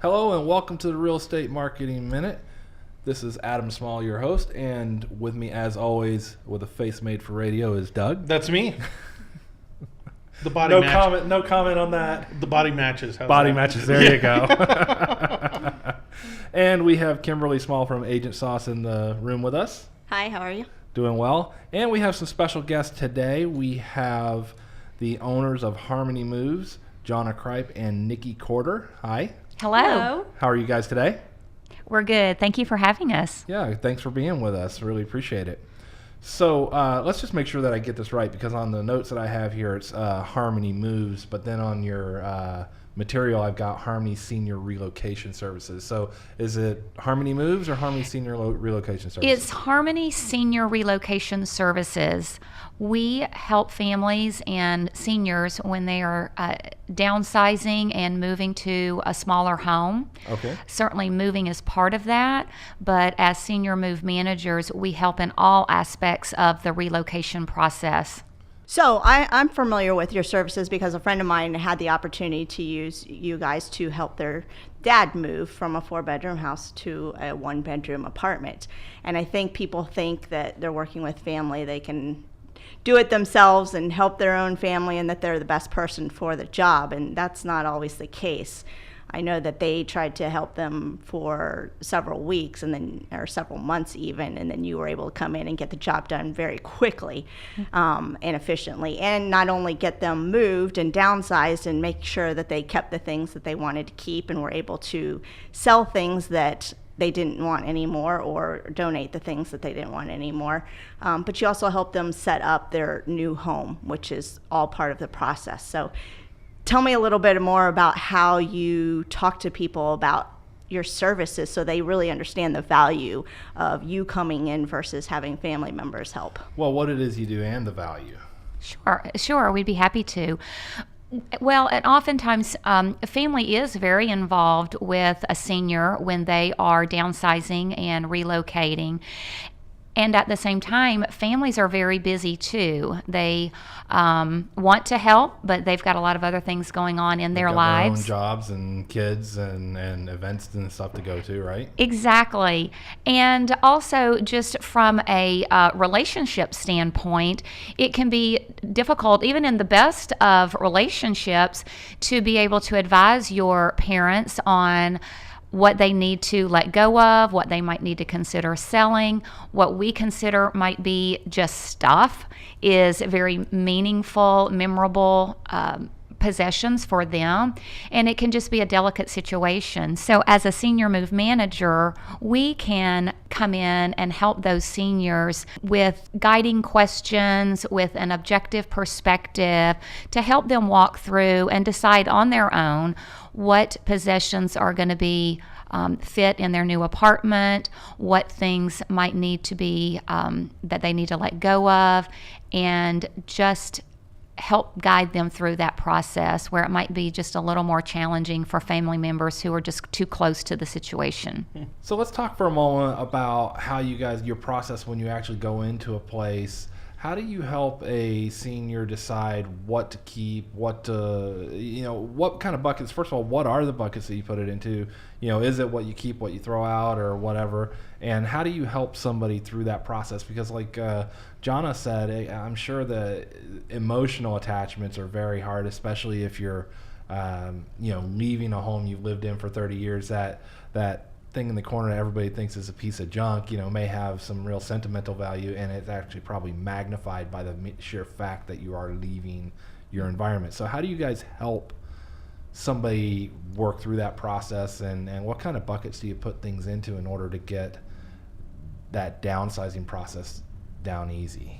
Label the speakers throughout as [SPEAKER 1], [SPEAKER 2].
[SPEAKER 1] Hello and welcome to the Real Estate Marketing Minute. This is Adam Small, your host, and with me, as always, with a face made for radio, is Doug.
[SPEAKER 2] That's me. The body match.
[SPEAKER 1] No comment on that.
[SPEAKER 2] The body matches.
[SPEAKER 1] Body matches. There you go. And we have Kimberly Small from Agent Sauce in the room with us.
[SPEAKER 3] Hi, how are you?
[SPEAKER 1] Doing well. And we have some special guests today. We have the owners of Harmony Moves, Johna Cripe and Nicky. Hi.
[SPEAKER 4] Hello.
[SPEAKER 1] How are you guys today?
[SPEAKER 4] We're good. Thank you for having us.
[SPEAKER 1] Yeah, thanks for being with us. Really appreciate it. So let's just make sure that I get this right, because on the notes that I have here, it's Harmony Moves, but then on your material, I've got Harmony Senior Relocation Services. So is it Harmony Moves or Harmony Senior Relocation Services?
[SPEAKER 4] It's Harmony Senior Relocation Services. We help families and seniors when they are downsizing and moving to a smaller home.
[SPEAKER 1] Okay.
[SPEAKER 4] Certainly moving is part of that, but as senior move managers, we help in all aspects of the relocation process.
[SPEAKER 3] So I'm familiar with your services because a friend of mine had the opportunity to use you guys to help their dad move from a 4-bedroom house to a 1-bedroom apartment. And I think people think that they're working with family, they can do it themselves and help their own family and that they're the best person for the job, and that's not always the case. I know that they tried to help them for several weeks or several months even, and then you were able to come in and get the job done very quickly and efficiently, and not only get them moved and downsized and make sure that they kept the things that they wanted to keep and were able to sell things that they didn't want anymore or donate the things that they didn't want anymore. But you also help them set up their new home, which is all part of the process. So tell me a little bit more about how you talk to people about your services so they really understand the value of you coming in versus having family members help.
[SPEAKER 1] Well, what it is you do and the value.
[SPEAKER 4] Sure, we'd be happy to. Well, and oftentimes a family is very involved with a senior when they are downsizing and relocating. And at the same time, families are very busy too. They want to help, but they've got a lot of other things going on in their lives.
[SPEAKER 1] Their own jobs and kids and events and stuff to go to, right?
[SPEAKER 4] Exactly. And also just from a relationship standpoint, it can be difficult, even in the best of relationships, to be able to advise your parents on what they need to let go of, what they might need to consider selling. What we consider might be just stuff is very meaningful, memorable possessions for them, and it can just be a delicate situation. So as a senior move manager, we can come in and help those seniors with guiding questions, with an objective perspective, to help them walk through and decide on their own what possessions are going to be fit in their new apartment, what things might need to be that they need to let go of, and just help guide them through that process where it might be just a little more challenging for family members who are just too close to the situation.
[SPEAKER 1] So let's talk for a moment about how you guys, your process when you actually go into a place. How do you help a senior decide what to keep, what kind of buckets? First of all, what are the buckets that you put it into? Is it what you keep, what you throw out, or whatever? And how do you help somebody through that process? Because like Johna said, I'm sure the emotional attachments are very hard, especially if you're, leaving a home you've lived in for 30 years. That thing in the corner that everybody thinks is a piece of junk, may have some real sentimental value, and it's actually probably magnified by the sheer fact that you are leaving your environment. So how do you guys help somebody work through that process, and what kind of buckets do you put things into in order to get that downsizing process down easy?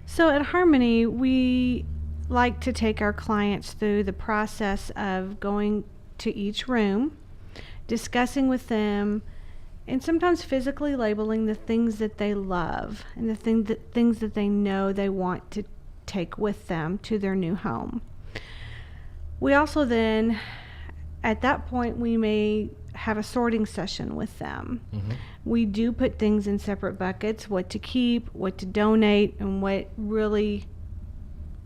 [SPEAKER 5] So at Harmony, we like to take our clients through the process of going to each room, discussing with them, and sometimes physically labeling the things that they love and the things that they know they want to take with them to their new home. We also then, at that point, we may have a sorting session with them. Mm-hmm. We do put things in separate buckets, what to keep, what to donate, and what really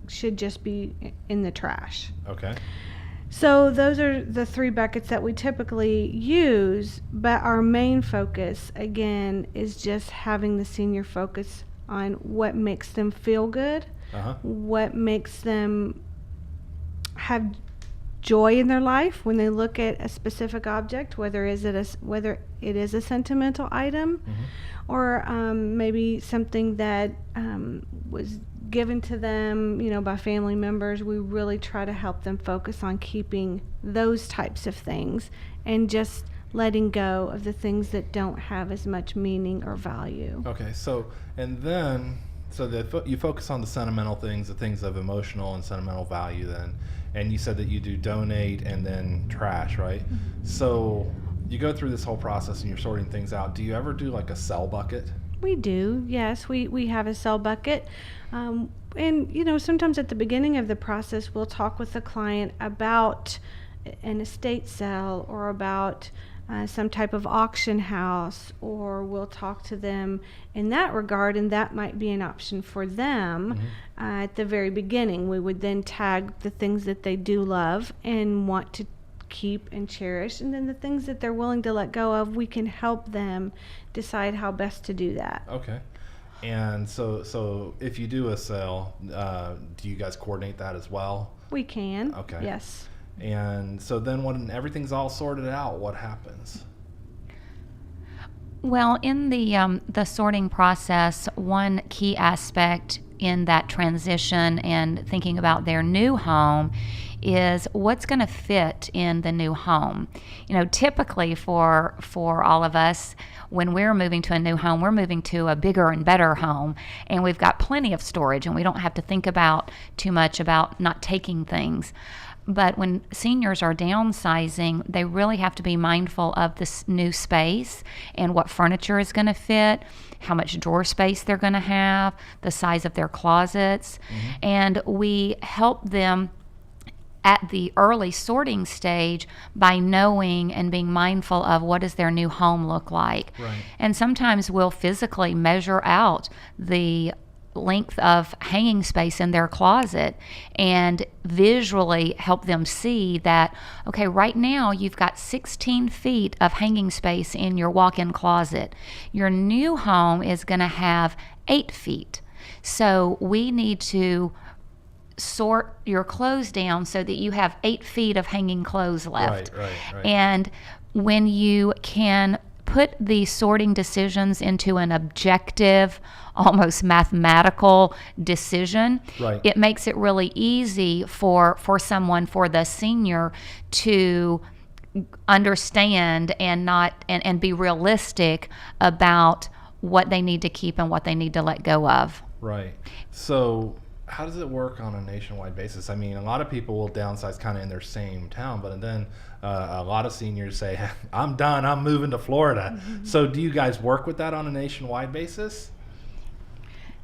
[SPEAKER 5] should just be in the trash.
[SPEAKER 1] Okay.
[SPEAKER 5] So those are the 3 buckets that we typically use, but our main focus, again, is just having the senior focus on what makes them feel good, what makes them have joy in their life when they look at a specific object, whether it is a sentimental item, or maybe something that was given to them, by family members. We really try to help them focus on keeping those types of things and just letting go of the things that don't have as much meaning or value.
[SPEAKER 1] Okay, so you focus on the sentimental things, the things of emotional and sentimental value then, and you said that you do donate and then trash, right? So you go through this whole process and you're sorting things out. Do you ever do like a sell bucket?
[SPEAKER 5] We do, yes. We have a sell bucket. And, sometimes at the beginning of the process, we'll talk with the client about an estate sale or about some type of auction house, or we'll talk to them in that regard, and that might be an option for them. At the very beginning, we would then tag the things that they do love and want to keep and cherish, and then the things that they're willing to let go of, we can help them decide how best to do that.
[SPEAKER 1] Okay. And so if you do a sale, do you guys coordinate that as well?
[SPEAKER 5] We can.
[SPEAKER 1] Okay.
[SPEAKER 5] Yes.
[SPEAKER 1] And so then when everything's all sorted out, what happens?
[SPEAKER 4] Well, in the sorting process, one key aspect in that transition and thinking about their new home is what's going to fit in the new home. Typically for all of us, when we're moving to a new home, we're moving to a bigger and better home, and we've got plenty of storage, and we don't have to think about too much about not taking things. But when seniors are downsizing, they really have to be mindful of this new space and what furniture is going to fit, how much drawer space they're going to have, the size of their closets. And we help them at the early sorting stage by knowing and being mindful of what does their new home look like.
[SPEAKER 1] Right.
[SPEAKER 4] And sometimes we'll physically measure out the length of hanging space in their closet and visually help them see that, okay, right now you've got 16 feet of hanging space in your walk-in closet. Your new home is going to have 8 feet. So we need to sort your clothes down so that you have 8 feet of hanging clothes left.
[SPEAKER 1] Right.
[SPEAKER 4] And when you can put the sorting decisions into an objective, almost mathematical decision,
[SPEAKER 1] right,
[SPEAKER 4] it makes it really easy for the senior to understand and be realistic about what they need to keep and what they need to let go of.
[SPEAKER 1] Right. So how does it work on a nationwide basis? I mean, a lot of people will downsize kind of in their same town, but then a lot of seniors say, I'm done, I'm moving to Florida. So do you guys work with that on a nationwide basis?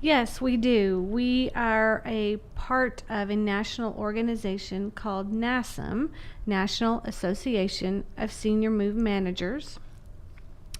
[SPEAKER 5] Yes, we do. We are a part of a national organization called NASM, National Association of Senior Move Managers.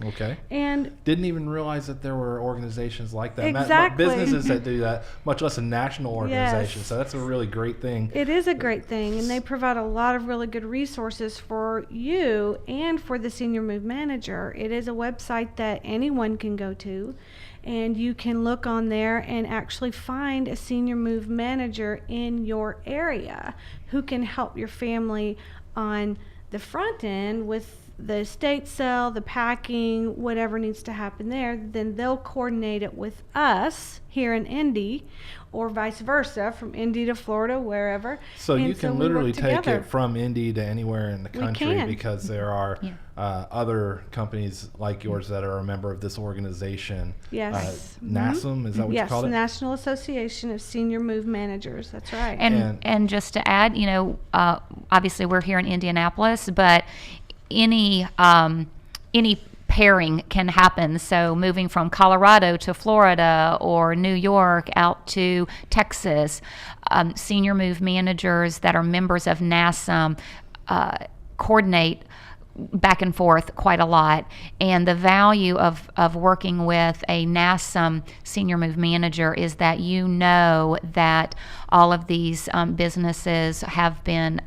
[SPEAKER 1] Okay.
[SPEAKER 5] And
[SPEAKER 1] didn't even realize that there were organizations like that.
[SPEAKER 5] Exactly.
[SPEAKER 1] Businesses that do that, much less a national organization.
[SPEAKER 5] Yes.
[SPEAKER 1] So that's a really great thing.
[SPEAKER 5] It is a great thing, and they provide a lot of really good resources for you and for the senior move manager. It is a website that anyone can go to, and you can look on there and actually find a senior move manager in your area who can help your family on the front end with the estate sale, the packing, whatever needs to happen there. Then they'll coordinate it with us here in Indy, or vice versa, from Indy to Florida, wherever.
[SPEAKER 1] So you can literally take
[SPEAKER 5] together.
[SPEAKER 1] it from Indy to anywhere in the country, because there are other companies like yours that are a member of this organization.
[SPEAKER 5] Yes.
[SPEAKER 1] NASM, is that what you call it?
[SPEAKER 5] Yes, National Association of Senior Move Managers. That's right.
[SPEAKER 4] And just to add, obviously we're here in Indianapolis, but any pairing can happen. So moving from Colorado to Florida or New York out to Texas, senior move managers that are members of NASM coordinate back and forth quite a lot. And the value of working with a NASM senior move manager is that that all of these businesses have been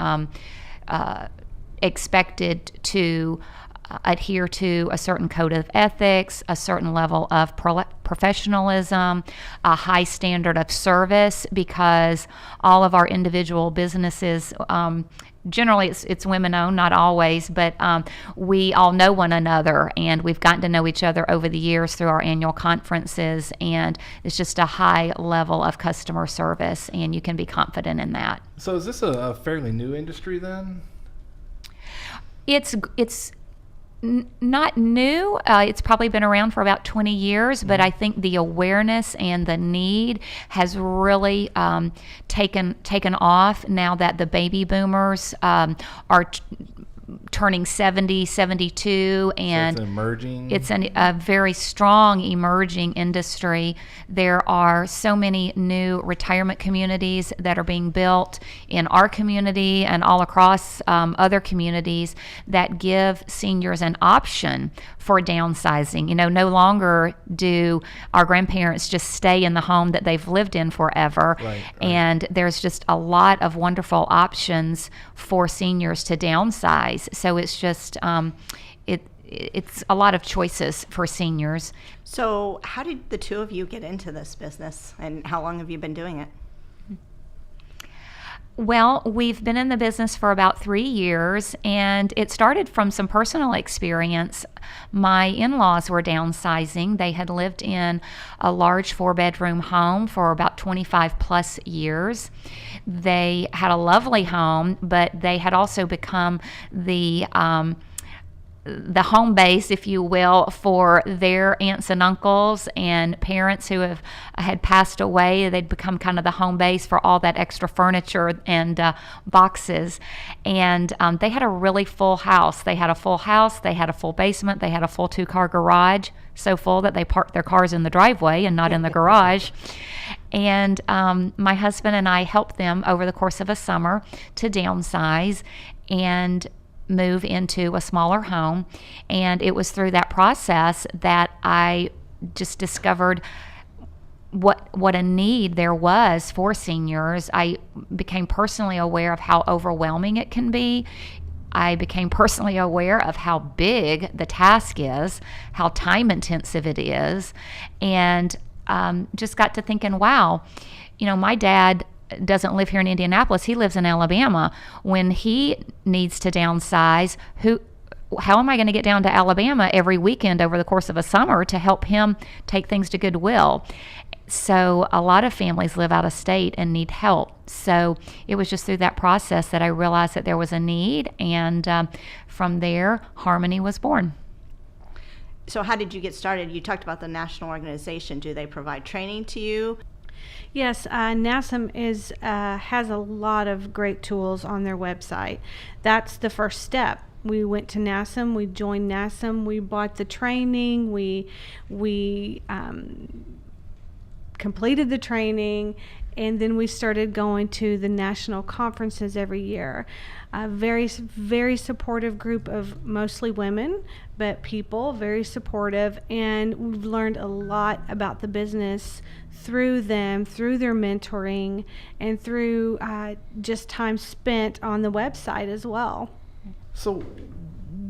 [SPEAKER 4] expected to adhere to a certain code of ethics, a certain level of professionalism, a high standard of service, because all of our individual businesses, generally it's women owned, not always, but we all know one another, and we've gotten to know each other over the years through our annual conferences, and it's just a high level of customer service, and you can be confident in that.
[SPEAKER 1] So is this a fairly new industry then?
[SPEAKER 4] It's not new. It's probably been around for about 20 years, but I think the awareness and the need has really taken off now that the baby boomers are turning 70, 72, and
[SPEAKER 1] so it's emerging.
[SPEAKER 4] It's a very strong emerging industry. There are so many new retirement communities that are being built in our community and all across other communities that give seniors an option for downsizing. No longer do our grandparents just stay in the home that they've lived in forever.
[SPEAKER 1] Right.
[SPEAKER 4] And there's just a lot of wonderful options for seniors to downsize. So it's just it's a lot of choices for seniors.
[SPEAKER 3] So how did the two of you get into this business, and how long have you been doing it?
[SPEAKER 4] Well, we've been in the business for about 3 years, and it started from some personal experience. My in-laws were downsizing. They had lived in a large 4-bedroom home for about 25 plus years. They had a lovely home, but they had also become the home base, if you will, for their aunts and uncles and parents who had passed away. They'd become kind of the home base for all that extra furniture and boxes. And they had a really full house. They had a full house. They had a full basement. They had a full 2-car garage, so full that they parked their cars in the driveway and not in the garage. And my husband and I helped them over the course of a summer to downsize and move into a smaller home. And it was through that process that I just discovered what a need there was for seniors. I became personally aware of how overwhelming it can be. I became personally aware of how big the task is, how time intensive it is, and just got to thinking, wow, my dad doesn't live here in Indianapolis. He lives in Alabama. When he needs to downsize, how am I going to get down to Alabama every weekend over the course of a summer to help him take things to Goodwill? So a lot of families live out of state and need help. So it was just through that process that I realized that there was a need, and from there, Harmony was born.
[SPEAKER 3] So how did you get started? You talked about the national organization. Do they provide training to you?
[SPEAKER 5] Yes, NASM has a lot of great tools on their website. That's the first step. We went to NASM, we joined NASM, we bought the training, we completed the training, and then we started going to the national conferences every year. A very, very supportive group of mostly women, but people, very supportive, and we've learned a lot about the business through them, through their mentoring, and through just time spent on the website as well.
[SPEAKER 1] So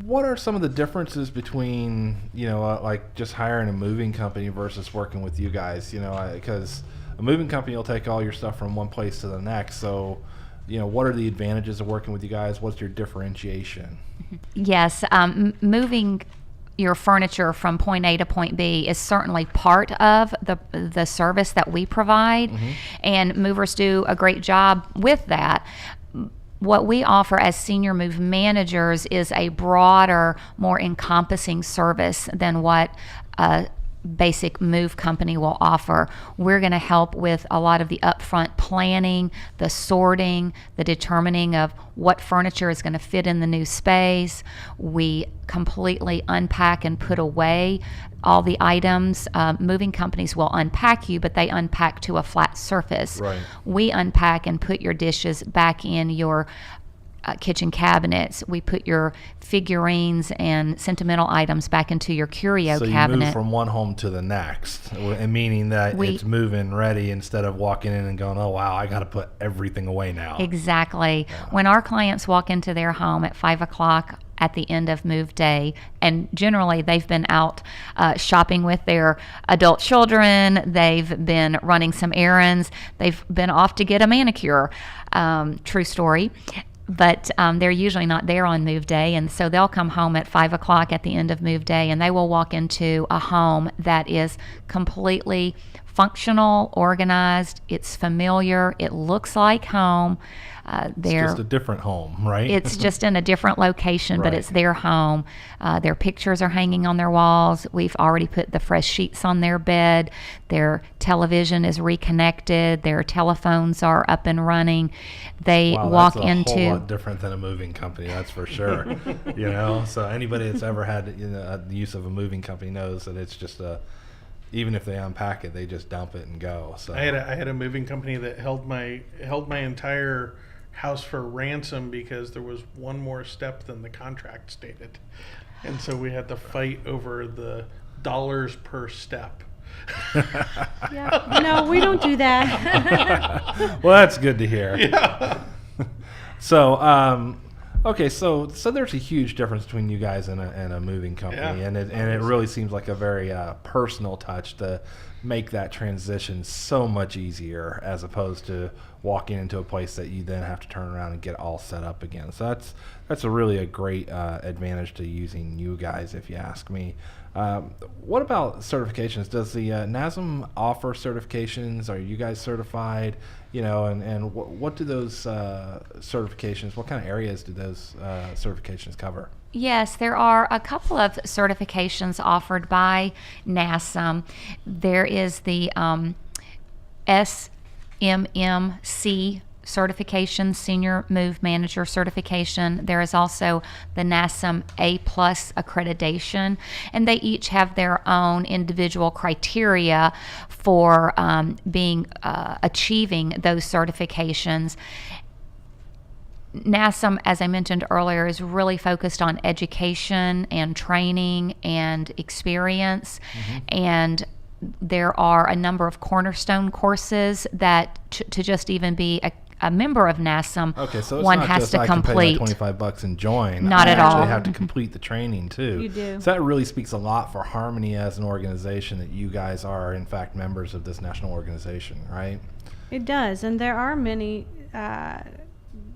[SPEAKER 1] what are some of the differences between, like just hiring a moving company versus working with you guys? Because a moving company will take all your stuff from one place to the next. So, what are the advantages of working with you guys? What's your differentiation?
[SPEAKER 4] Yes, moving your furniture from point A to point B is certainly part of the service that we provide, and movers do a great job with that. What we offer as senior move managers is a broader, more encompassing service than what a basic move company will offer. We're going to help with a lot of the upfront planning, the sorting, the determining of what furniture is going to fit in the new space. We completely unpack and put away all the items. Moving companies will unpack you, but they unpack to a flat surface.
[SPEAKER 1] Right.
[SPEAKER 4] We unpack and put your dishes back in your kitchen cabinets. We put your figurines and sentimental items back into your curio
[SPEAKER 1] so
[SPEAKER 4] cabinet.
[SPEAKER 1] You move from one home to the next, and meaning that it's move-in ready instead of walking in and going, oh, wow, I got to put everything away now.
[SPEAKER 4] Exactly. Yeah. When our clients walk into their home at 5 o'clock at the end of move day, and generally they've been out shopping with their adult children, they've been running some errands, they've been off to get a manicure, true story, but they're usually not there on move day, and so they'll come home at 5 o'clock at the end of move day, and they will walk into a home that is completely functional, organized, it's familiar, it looks like home.
[SPEAKER 1] It's just a different home, right?
[SPEAKER 4] It's just in a different location, but it's their home. Their pictures are hanging on their walls. We've already put the fresh sheets on their bed. Their television is reconnected. Their telephones are up and running. They walk into...
[SPEAKER 1] That's a whole lot different than a moving company, that's for sure. So anybody that's ever had the use of a moving company knows that it's just even if they unpack it, they just dump it and go. So
[SPEAKER 2] I had a moving company that held my entire house for ransom because there was one more step than the contract stated, and so we had to fight over the dollars per step.
[SPEAKER 5] Yeah. No, we don't do that.
[SPEAKER 1] Well, that's good to hear.
[SPEAKER 2] Yeah.
[SPEAKER 1] So, okay, so there's a huge difference between you guys and a moving company, and it really seems like a very personal touch to make that transition so much easier as opposed to walking into a place that you then have to turn around and get all set up again. So that's a great advantage to using you guys, if you ask me. What about certifications? Does the NASM offer certifications? Are you guys certified? And what do those certifications, what kind of areas do those certifications cover?
[SPEAKER 4] Yes, there are a couple of certifications offered by NASM. There is the SMMC certification, Senior Move Manager certification. There is also the NASM A+ accreditation, and they each have their own individual criteria for achieving those certifications. NASM, as I mentioned earlier, is really focused on education and training and experience, and there are a number of cornerstone courses that to just even be a member of NASM,
[SPEAKER 1] okay, so it's
[SPEAKER 4] one
[SPEAKER 1] not
[SPEAKER 4] has
[SPEAKER 1] just
[SPEAKER 4] to complete.
[SPEAKER 1] I can pay my $25 and join.
[SPEAKER 4] Not at all.
[SPEAKER 1] I actually have to complete the training too.
[SPEAKER 5] You do.
[SPEAKER 1] So that really speaks a lot for Harmony as an organization, that you guys are in fact members of this national organization, right?
[SPEAKER 5] It does, and there are many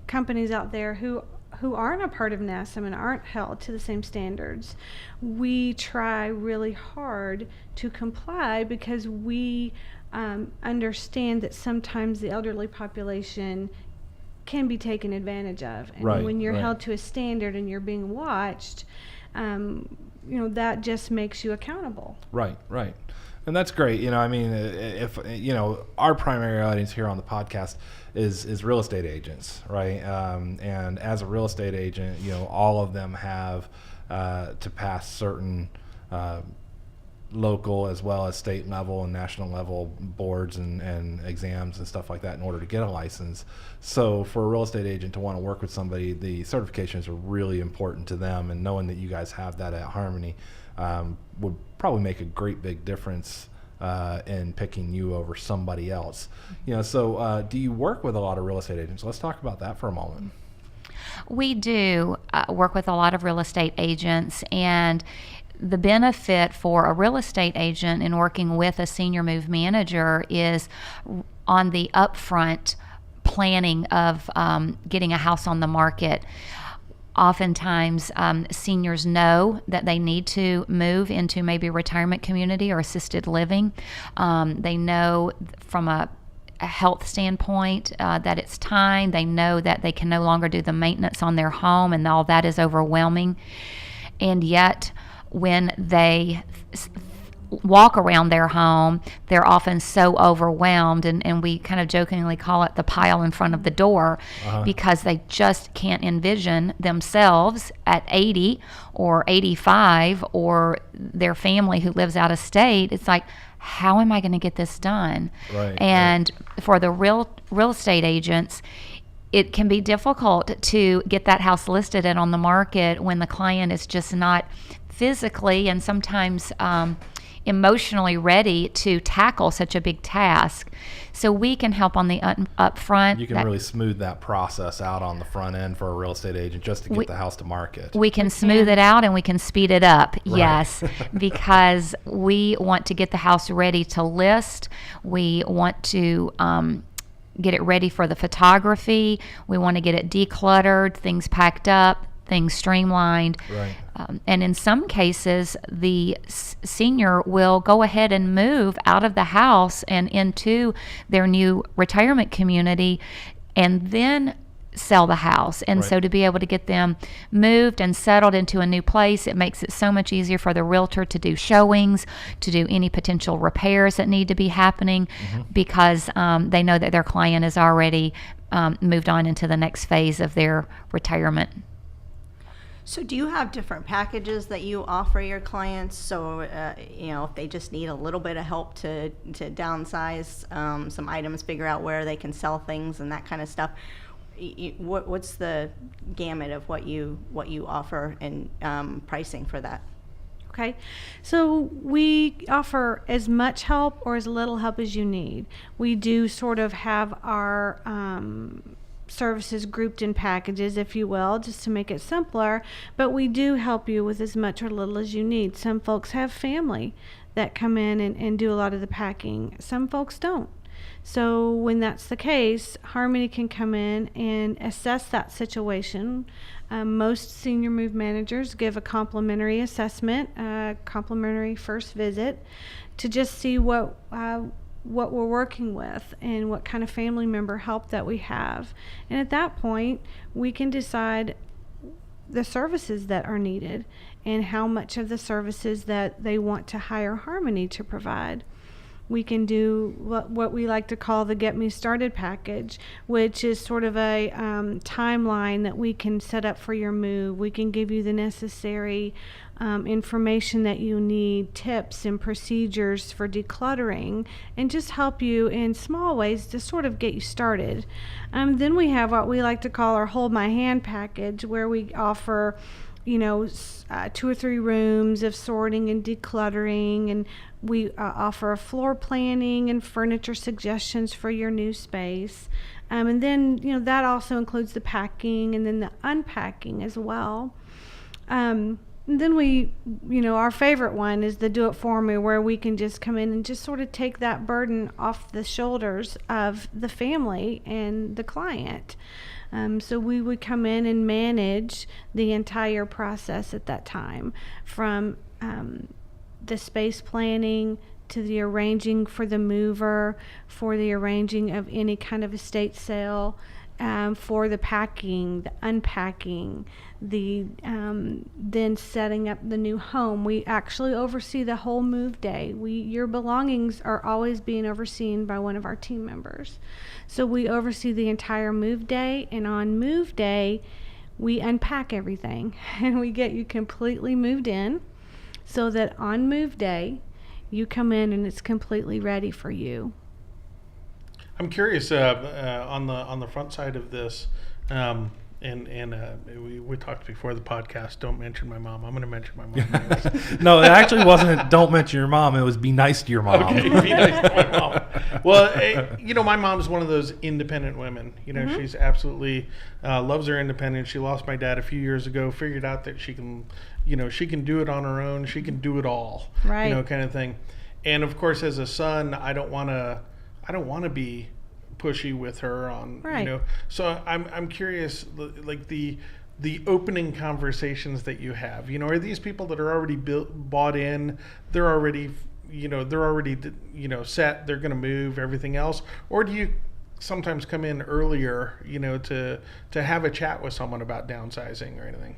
[SPEAKER 5] companies out there who aren't a part of NASM and aren't held to the same standards. We try really hard to comply because we understand that sometimes the elderly population can be taken advantage of. And when you're held to a standard and you're being watched, that just makes you accountable. Right.
[SPEAKER 1] And that's great. If our primary audience here on the podcast is real estate agents, right? And as a real estate agent, all of them have to pass certain local as well as state level and national level boards and exams and stuff like that in order to get a license. So for a real estate agent to want to work with somebody, the certifications are really important to them, and knowing that you guys have that at Harmony would probably make a great big difference in picking you over somebody else. So do you work with a lot of real estate agents? Let's talk about that for a moment.
[SPEAKER 4] We do work with a lot of real estate agents, and the benefit for a real estate agent in working with a senior move manager is on the upfront planning of getting a house on the market. Oftentimes, seniors know that they need to move into maybe a retirement community or assisted living. They know from a health standpoint that it's time. They know that they can no longer do the maintenance on their home, and all that is overwhelming. And yet, when they walk around their home, they're often so overwhelmed, and we kind of jokingly call it the pile in front of the door, because they just can't envision themselves at 80 or 85, or their family who lives out of state. It's like, how am I going to get this done? For the real estate agents, it can be difficult to get that house listed and on the market when the client is just not physically and sometimes emotionally ready to tackle such a big task. So we can help on the upfront.
[SPEAKER 1] You can really smooth that process out on the front end for a real estate agent just to get the house to market.
[SPEAKER 4] We can smooth it out and we can speed it up, yes, because we want to get the house ready to list. We want to get it ready for the photography. We want to get it decluttered, things packed up, things streamlined.
[SPEAKER 1] Right.
[SPEAKER 4] And in some cases, the senior will go ahead and move out of the house and into their new retirement community and then sell the house. And so to be able to get them moved and settled into a new place, it makes it so much easier for the realtor to do showings, to do any potential repairs that need to be happening, because they know that their client is already moved on into the next phase of their retirement.
[SPEAKER 3] So do you have different packages that you offer your clients? So, if they just need a little bit of help to downsize some items, figure out where they can sell things and that kind of stuff, what's the gamut of what you offer and pricing for that?
[SPEAKER 5] Okay, so we offer as much help or as little help as you need. We do sort of have our services grouped in packages, if you will, just to make it simpler, but we do help you with as much or little as you need. Some folks have family that come in and do a lot of the packing. Some folks don't. So when that's the case, Harmony can come in and assess that situation. Most senior move managers give a complimentary assessment, a complimentary first visit, to just see what we're working with and what kind of family member help that we have. And at that point, we can decide the services that are needed and how much of the services that they want to hire Harmony to provide. We can do what we like to call the Get Me Started package, which is sort of a timeline that we can set up for your move. We can give you the necessary information that you need, tips and procedures for decluttering, and just help you in small ways to sort of get you started. Then we have what we like to call our Hold My Hand package, where we offer 2 or 3 rooms of sorting and decluttering, and we offer floor planning and furniture suggestions for your new space. And then, that also includes the packing and then the unpacking as well. And then we, our favorite one is the Do It For Me, where we can just come in and just sort of take that burden off the shoulders of the family and the client. So we would come in and manage the entire process at that time, from the space planning to the arranging for the mover, for the arranging of any kind of estate sale, for the packing, the unpacking, the then setting up the new home. We actually oversee the whole move day. Your belongings are always being overseen by one of our team members. So we oversee the entire move day, and on move day, we unpack everything and we get you completely moved in, so that on move day, you come in and it's completely ready for you.
[SPEAKER 2] I'm curious on the front side of this, and we talked before the podcast. Don't mention my mom. I'm going to mention my mom.
[SPEAKER 1] No, it actually wasn't. Don't mention your mom. It was be nice to your mom.
[SPEAKER 2] Okay, be nice to my mom. Well, my mom's one of those independent women. She's absolutely loves her independence. She lost my dad a few years ago. Figured out that she can do it on her own. She can do it all.
[SPEAKER 5] Right.
[SPEAKER 2] Kind of thing. And of course, as a son, I don't want to be pushy with her on,
[SPEAKER 5] right.
[SPEAKER 2] So I'm curious, like the opening conversations that you have, are these people that are already bought in, they're already set, they're going to move, everything else, or do you sometimes come in earlier, to have a chat with someone about downsizing or anything?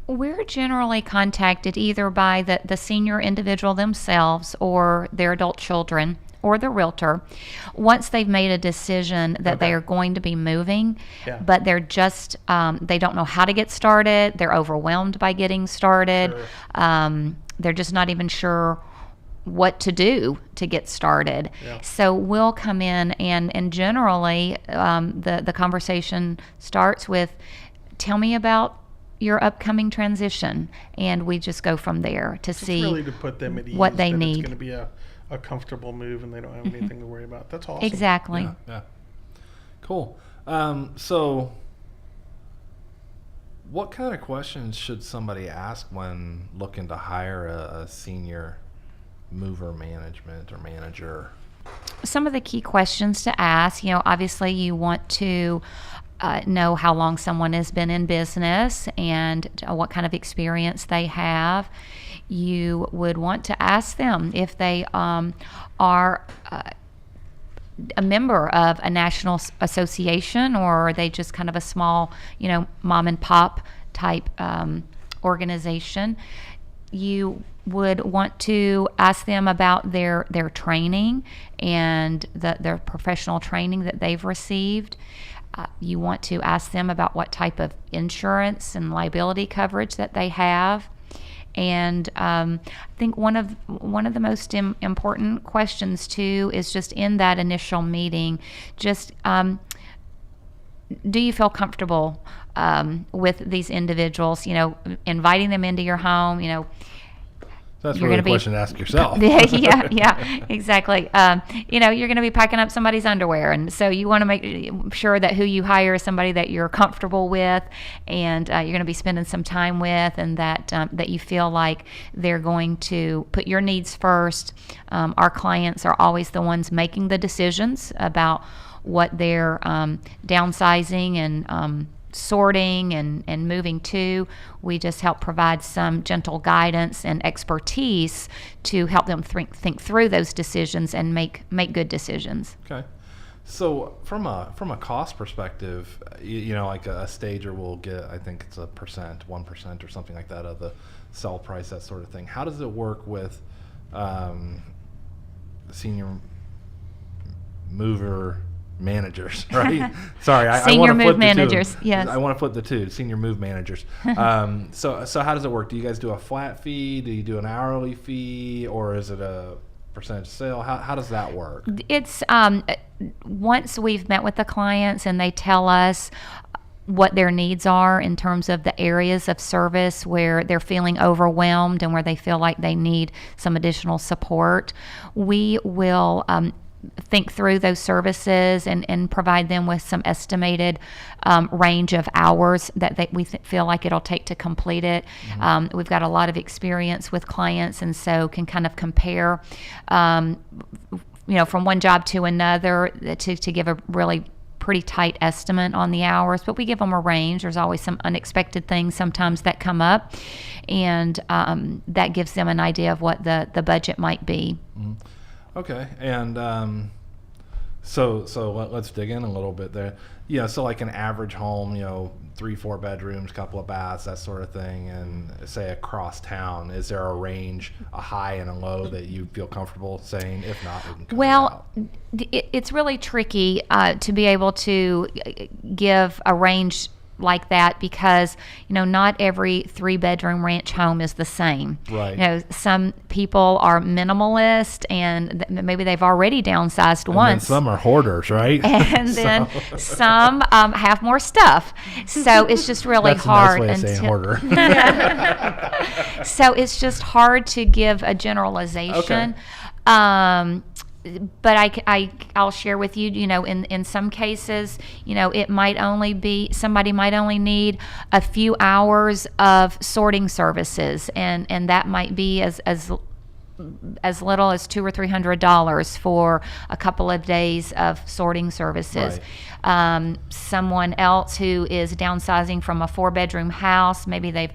[SPEAKER 4] We're generally contacted either by the senior individual themselves or their adult children or the realtor once they've made a decision that they are going to be moving, but they're just, they don't know how to get started. They're overwhelmed by getting started.
[SPEAKER 2] Sure.
[SPEAKER 4] They're just not even sure what to do to get started.
[SPEAKER 2] Yeah.
[SPEAKER 4] So we'll come in and generally the conversation starts with, tell me about your upcoming transition, and we just go from there to
[SPEAKER 2] It's
[SPEAKER 4] see
[SPEAKER 2] really to put them at ease
[SPEAKER 4] what they
[SPEAKER 2] that
[SPEAKER 4] need.
[SPEAKER 2] It's going to be a comfortable move and they don't have anything to worry about. That's awesome.
[SPEAKER 4] Exactly.
[SPEAKER 1] Yeah. Cool. So what kind of questions should somebody ask when looking to hire a senior mover management or manager?
[SPEAKER 4] Some of the key questions to ask, obviously you want to know how long someone has been in business and what kind of experience they have. You would want to ask them if they are a member of a national association, or are they just kind of a small, mom and pop type organization. You would want to ask them about their training and their professional training that they've received. You want to ask them about what type of insurance and liability coverage that they have. And I think one of the most important questions too is just in that initial meeting, just do you feel comfortable with these individuals? Inviting them into your home.
[SPEAKER 1] That's
[SPEAKER 4] you're
[SPEAKER 1] really a
[SPEAKER 4] gonna
[SPEAKER 1] question to ask yourself.
[SPEAKER 4] yeah, exactly. You're going to be packing up somebody's underwear, and so you want to make sure that who you hire is somebody that you're comfortable with, and you're going to be spending some time with, and that you feel like they're going to put your needs first. Our clients are always the ones making the decisions about what they're downsizing and sorting and moving to. We just help provide some gentle guidance and expertise to help them think through those decisions and make good decisions.
[SPEAKER 1] Okay. So from a cost perspective, like a stager will get, I think it's 1% or something like that of the sell price, that sort of thing. How does it work with senior mover managers, right? Sorry,
[SPEAKER 4] Senior
[SPEAKER 1] I want to
[SPEAKER 4] move
[SPEAKER 1] flip
[SPEAKER 4] managers,
[SPEAKER 1] the two.
[SPEAKER 4] yes.
[SPEAKER 1] I want to flip the two, senior move managers. So how does it work? Do you guys do a flat fee? Do you do an hourly fee? Or is it a percentage sale? How does that work?
[SPEAKER 4] It's once we've met with the clients and they tell us what their needs are in terms of the areas of service where they're feeling overwhelmed and where they feel like they need some additional support, we will think through those services and provide them with some estimated range of hours that we feel like it'll take to complete it. Mm-hmm. We've got a lot of experience with clients, and so can kind of compare from one job to another to give a really pretty tight estimate on the hours, but we give them a range. There's always some unexpected things sometimes that come up, and that gives them an idea of what the budget might be.
[SPEAKER 1] Mm-hmm. Okay, and so let's dig in a little bit there. So like an average home, 3-4 bedrooms, couple of baths, that sort of thing, and say across town, is there a range, a high and a low that you feel comfortable saying? If not, we can cut it out.
[SPEAKER 4] It's really tricky to be able to give a range like that because not every 3-bedroom ranch home is the same.
[SPEAKER 1] Right.
[SPEAKER 4] Some people are minimalist and maybe they've already downsized
[SPEAKER 1] and
[SPEAKER 4] once.
[SPEAKER 1] Then some are hoarders, right?
[SPEAKER 4] And then some have more stuff. So it's just really
[SPEAKER 1] That's
[SPEAKER 4] hard.
[SPEAKER 1] A nice way of saying hoarder.
[SPEAKER 4] So it's just hard to give a generalization.
[SPEAKER 1] Okay.
[SPEAKER 4] But I'll share with you, in some cases, it might only be, somebody might only need a few hours of sorting services, and that might be as little as $200 or $300 for a couple of days of sorting services.
[SPEAKER 1] Right.
[SPEAKER 4] Someone else who is downsizing from a 4-bedroom house, maybe they've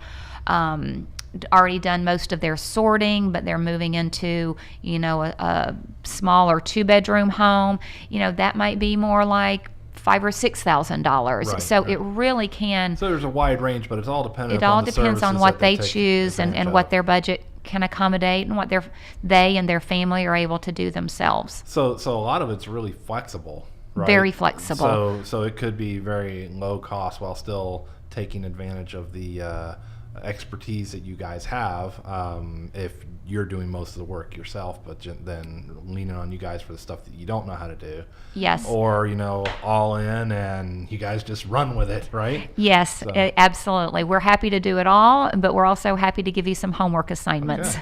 [SPEAKER 4] already done most of their sorting, but they're moving into a smaller 2-bedroom home, that might be more like $5,000 or $6,000.
[SPEAKER 1] Right,
[SPEAKER 4] So
[SPEAKER 1] right.
[SPEAKER 4] It really can.
[SPEAKER 1] So there's a wide range, but it's all dependent.
[SPEAKER 4] It all
[SPEAKER 1] on the
[SPEAKER 4] depends on
[SPEAKER 1] services
[SPEAKER 4] what
[SPEAKER 1] that
[SPEAKER 4] they
[SPEAKER 1] take
[SPEAKER 4] choose and
[SPEAKER 1] advantage
[SPEAKER 4] what
[SPEAKER 1] of.
[SPEAKER 4] their budget can accommodate and what they and their family are able to do themselves.
[SPEAKER 1] So a lot of it's really flexible, right?
[SPEAKER 4] Very flexible.
[SPEAKER 1] So it could be very low cost while still taking advantage of the expertise that you guys have, if you're doing most of the work yourself, but then leaning on you guys for the stuff that you don't know how to do.
[SPEAKER 4] Yes.
[SPEAKER 1] Or, all in and you guys just run with it, right?
[SPEAKER 4] Yes,
[SPEAKER 1] So-
[SPEAKER 4] absolutely. We're happy to do it all, but we're also happy to give you some homework assignments.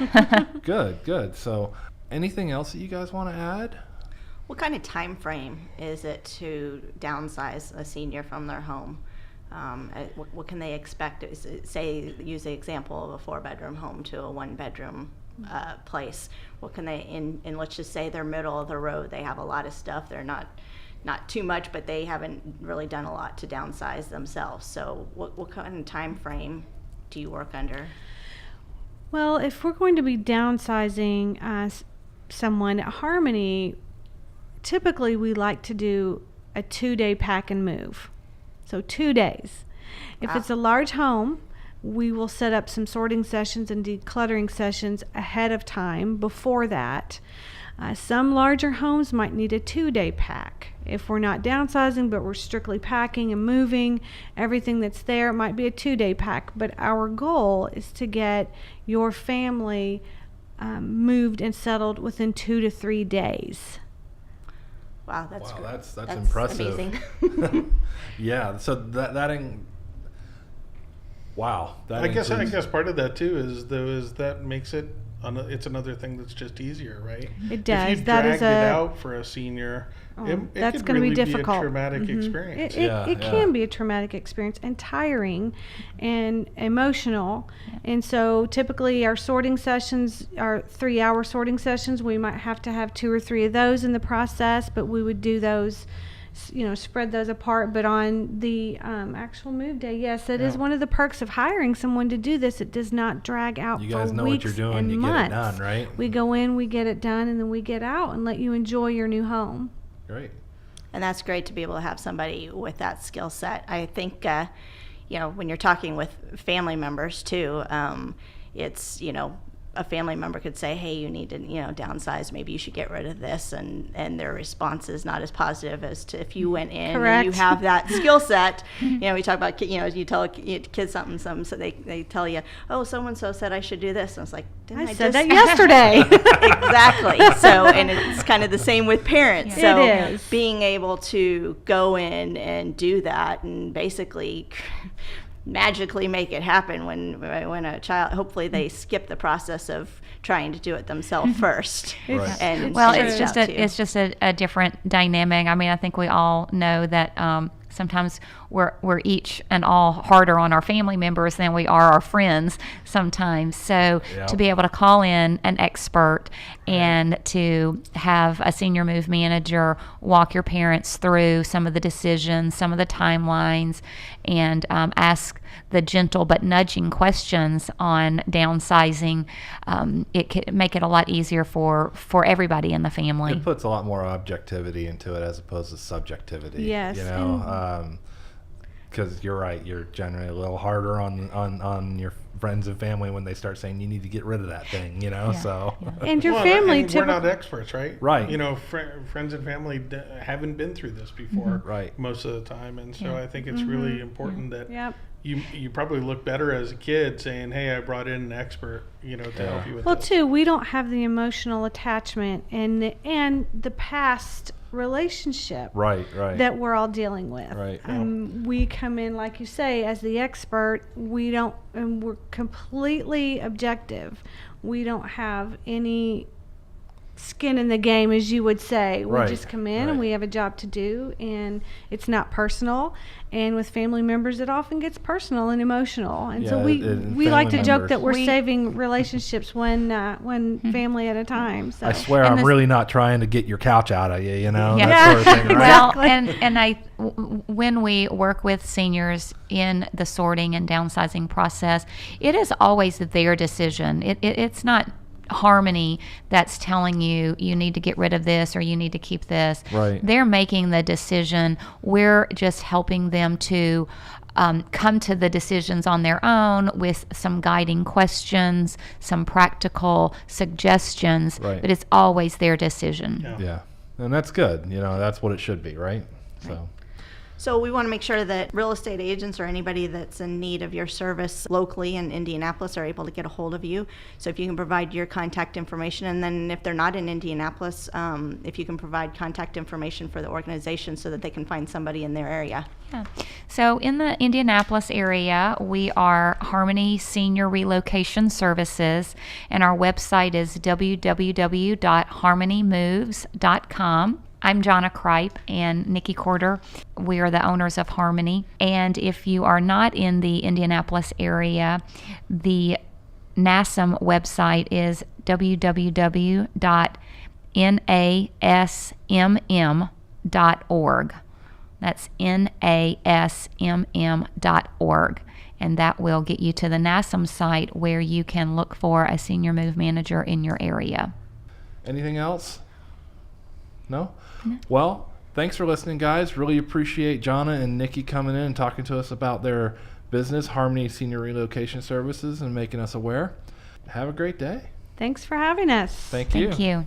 [SPEAKER 1] Okay. Good. So anything else that you guys want to add?
[SPEAKER 3] What kind of time frame is it to downsize a senior from their home? What can they expect? Say, use the example of a 4-bedroom home to a 1-bedroom place. What can they, and let's just say they're middle of the road. They have a lot of stuff. They're not too much, but they haven't really done a lot to downsize themselves. So what kind of time frame do you work under?
[SPEAKER 5] Well, if we're going to be downsizing someone at Harmony, typically we like to do a 2-day pack and move. So 2 days. If
[SPEAKER 3] Wow.
[SPEAKER 5] it's a large home, we will set up some sorting sessions and decluttering sessions ahead of time before that. Some larger homes might need a 2-day pack. If we're not downsizing, but we're strictly packing and moving everything that's there, it might be a 2-day pack. But our goal is to get your family moved and settled within 2 to 3 days.
[SPEAKER 3] Wow, that's
[SPEAKER 1] Wow,
[SPEAKER 3] great.
[SPEAKER 1] that's impressive.
[SPEAKER 3] Amazing.
[SPEAKER 1] Yeah. So wow.
[SPEAKER 2] I guess part of that too is that makes it it's another thing that's just easier, right?
[SPEAKER 5] It does.
[SPEAKER 2] If you
[SPEAKER 5] That
[SPEAKER 2] dragged
[SPEAKER 5] is
[SPEAKER 2] it
[SPEAKER 5] a-
[SPEAKER 2] out for a senior, it
[SPEAKER 5] that's
[SPEAKER 2] could
[SPEAKER 5] going to
[SPEAKER 2] really
[SPEAKER 5] be difficult.
[SPEAKER 2] a traumatic
[SPEAKER 5] Mhm.
[SPEAKER 2] experience.
[SPEAKER 5] It can be a traumatic experience and tiring and emotional. And so typically our sorting sessions are 3-hour sorting sessions. We might have to have 2 or 3 of those in the process, but we would do those, spread those apart. But on the actual move day, yes, it is
[SPEAKER 1] Yeah.
[SPEAKER 5] one of the perks of hiring someone to do this. It does not drag out
[SPEAKER 1] You
[SPEAKER 5] for
[SPEAKER 1] guys know what
[SPEAKER 5] weeks
[SPEAKER 1] you're doing,
[SPEAKER 5] and
[SPEAKER 1] you
[SPEAKER 5] months.
[SPEAKER 1] get it done, right?
[SPEAKER 5] We go in, we get it done, and then we get out and let you enjoy your new home.
[SPEAKER 1] Great.
[SPEAKER 3] And that's great to be able to have somebody with that skill set. I think, when you're talking with family members too, it's, a family member could say, hey, you need to, downsize, maybe you should get rid of this. And their response is not as positive as to if you went in and you
[SPEAKER 5] Correct.
[SPEAKER 3] have that skill set. We talk about, you tell kids something, so they tell you, oh, so-and-so said I should do this. And it's like, didn't
[SPEAKER 5] I
[SPEAKER 3] I
[SPEAKER 5] said
[SPEAKER 3] just
[SPEAKER 5] that yesterday.
[SPEAKER 3] Exactly. So, and it's kind of the same with parents.
[SPEAKER 5] Yeah.
[SPEAKER 3] So
[SPEAKER 5] It is.
[SPEAKER 3] being able to go in and do that and basically magically make it happen when a child, hopefully they skip the process of trying to do it themselves first.
[SPEAKER 1] Right.
[SPEAKER 3] And
[SPEAKER 4] Well,
[SPEAKER 3] figure
[SPEAKER 4] it's
[SPEAKER 3] it
[SPEAKER 4] just
[SPEAKER 3] out, too.
[SPEAKER 4] it's just a different dynamic. I mean, I think we all know that sometimes we're each and all harder on our family members than we are our friends sometimes. So
[SPEAKER 1] Yeah.
[SPEAKER 4] to be able to call in an expert and to have a senior move manager walk your parents through some of the decisions, some of the timelines, and ask the gentle but nudging questions on downsizing, it can make it a lot easier for everybody in the family.
[SPEAKER 1] It puts a lot more objectivity into it as opposed to subjectivity.
[SPEAKER 5] Yes,
[SPEAKER 1] Because you're right, you're generally a little harder on your friends and family when they start saying you need to get rid of that thing, So
[SPEAKER 5] And your
[SPEAKER 2] Well,
[SPEAKER 5] family
[SPEAKER 2] and we're not
[SPEAKER 5] typically.
[SPEAKER 2] experts, right?
[SPEAKER 1] Right.
[SPEAKER 2] Friends and family haven't been through this before,
[SPEAKER 1] Right.
[SPEAKER 2] most of the time, and so I think it's really important that
[SPEAKER 5] Yep.
[SPEAKER 2] you probably look better as a kid saying, "Hey, I brought in an expert, to help you with
[SPEAKER 5] Well,
[SPEAKER 2] this."
[SPEAKER 5] too, we don't have the emotional attachment and the past relationship
[SPEAKER 1] right.
[SPEAKER 5] that we're all dealing with.
[SPEAKER 1] Right.
[SPEAKER 5] We come in, like you say, as the expert. We don't, and we're completely objective. We don't have any skin in the game, as you would say. We
[SPEAKER 1] Right,
[SPEAKER 5] just come in and
[SPEAKER 1] right.
[SPEAKER 5] we have a job to do, and it's not personal. And with family members, it often gets personal and emotional. And so
[SPEAKER 1] Yeah,
[SPEAKER 5] we like to
[SPEAKER 1] family
[SPEAKER 5] joke that
[SPEAKER 1] members.
[SPEAKER 5] we're saving relationships one family at a time. So
[SPEAKER 1] I swear
[SPEAKER 4] And
[SPEAKER 1] I'm
[SPEAKER 4] this-
[SPEAKER 1] really not trying to get your couch out of you,
[SPEAKER 4] Yeah.
[SPEAKER 1] that sort of thing, right?
[SPEAKER 4] Well,
[SPEAKER 5] Exactly.
[SPEAKER 4] when we work with seniors in the sorting and downsizing process, it is always their decision. It's not Harmony that's telling you need to get rid of this or you need to keep this.
[SPEAKER 1] Right.
[SPEAKER 4] They're making the decision. We're just helping them to come to the decisions on their own with some guiding questions, some practical suggestions,
[SPEAKER 1] Right.
[SPEAKER 4] but it's always their decision.
[SPEAKER 2] Yeah.
[SPEAKER 1] Yeah. And that's good. That's what it should be, right? So
[SPEAKER 3] So we want to make sure that real estate agents or anybody that's in need of your service locally in Indianapolis are able to get a hold of you. So if you can provide your contact information, and then if they're not in Indianapolis, if you can provide contact information for the organization so that they can find somebody in their area.
[SPEAKER 4] Yeah. So in the Indianapolis area, we are Harmony Senior Relocation Services, and our website is www.harmonymoves.com. I'm Johna Cripe and Nicky Corder. We are the owners of Harmony. And if you are not in the Indianapolis area, the NASM website is www.nasmm.org. That's nasmm.org. And that will get you to the NASM site where you can look for a senior move manager in your area.
[SPEAKER 1] Anything else? No? Well, thanks for listening, guys. Really appreciate Johna and Nicky coming in and talking to us about their business, Harmony Senior Relocation Services, and making us aware. Have a great day.
[SPEAKER 5] Thanks for having us.
[SPEAKER 1] Thank you.
[SPEAKER 4] Thank you.